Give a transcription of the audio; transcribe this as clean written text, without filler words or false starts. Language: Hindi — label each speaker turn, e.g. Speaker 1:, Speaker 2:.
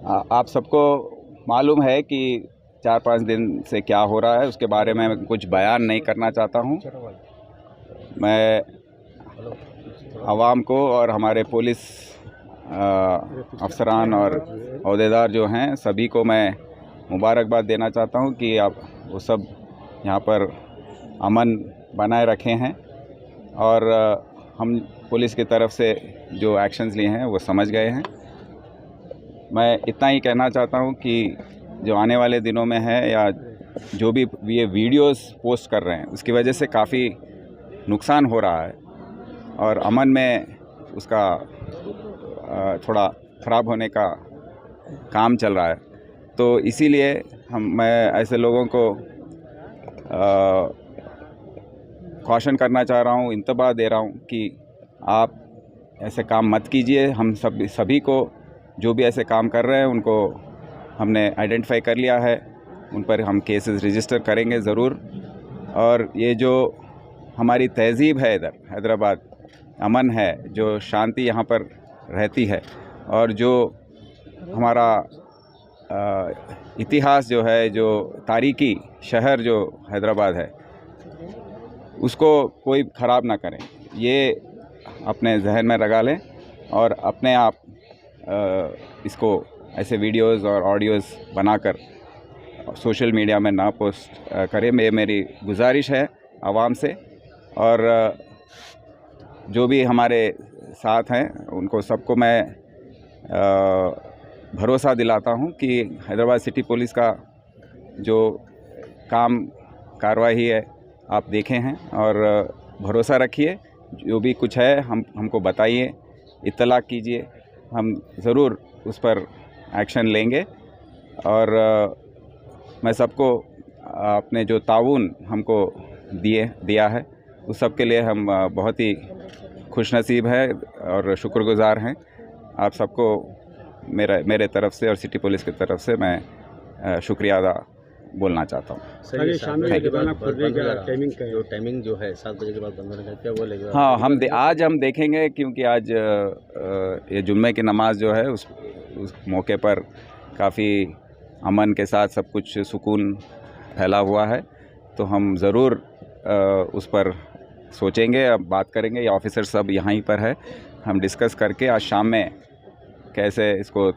Speaker 1: आप सबको मालूम है कि 4-5 दिन से क्या हो रहा है, उसके बारे में मैं कुछ बयान नहीं करना चाहता हूँ। मैं आवाम को और हमारे पुलिस अफसरान और अहदेदार जो हैं सभी को मैं मुबारकबाद देना चाहता हूँ कि आप वो सब यहाँ पर अमन बनाए रखे हैं और हम पुलिस की तरफ से जो एक्शंस लिए हैं वो समझ गए हैं। मैं इतना ही कहना चाहता हूँ कि जो आने वाले दिनों में है या जो भी ये वीडियोस पोस्ट कर रहे हैं उसकी वजह से काफ़ी नुकसान हो रहा है और अमन में उसका थोड़ा ख़राब होने का काम चल रहा है। तो इसीलिए मैं ऐसे लोगों को कॉशन करना चाह रहा हूँ, इंतबाह दे रहा हूँ कि आप ऐसे काम मत कीजिए। हम सभी को जो भी ऐसे काम कर रहे हैं उनको हमने आइडेंटिफाई कर लिया है, उन पर हम केसेस रजिस्टर करेंगे ज़रूर। और ये जो हमारी तहज़ीब है इधर हैदराबाद, अमन है, जो शांति यहाँ पर रहती है और जो हमारा इतिहास जो है, जो तारीख़ी शहर जो हैदराबाद है, उसको कोई ख़राब ना करें, ये अपने जहन में लगा लें और अपने आप इसको ऐसे वीडियोस और ऑडियोज़ बनाकर सोशल मीडिया में ना पोस्ट करें। मेरी गुजारिश है आवाम से। और जो भी हमारे साथ हैं उनको सबको मैं भरोसा दिलाता हूं कि हैदराबाद सिटी पुलिस का जो कार्रवाई है आप देखे हैं और भरोसा रखिए। जो भी कुछ है हमको बताइए, इत्तला कीजिए, हम ज़रूर उस पर एक्शन लेंगे। और मैं सबको अपने जो ताउन हमको दिया है उस सब के लिए हम बहुत ही खुशनसीब हैं और शुक्रगुज़ार हैं। आप सबको मेरे तरफ से और सिटी पुलिस की तरफ से मैं शुक्रिया अदा बोलना चाहता हूँ।
Speaker 2: टाइमिंग जो है 7 बजे के बाद बंद होने का क्या बोलेगा?
Speaker 1: हाँ, आज हम देखेंगे क्योंकि आज ये जुम्मे की नमाज जो है उस मौके पर काफ़ी अमन के साथ सब कुछ सुकून फैला हुआ है, तो हम ज़रूर उस पर सोचेंगे, अब बात करेंगे। ये ऑफिसर सब यहाँ पर है, हम डिस्कस करके आज शाम में कैसे इसको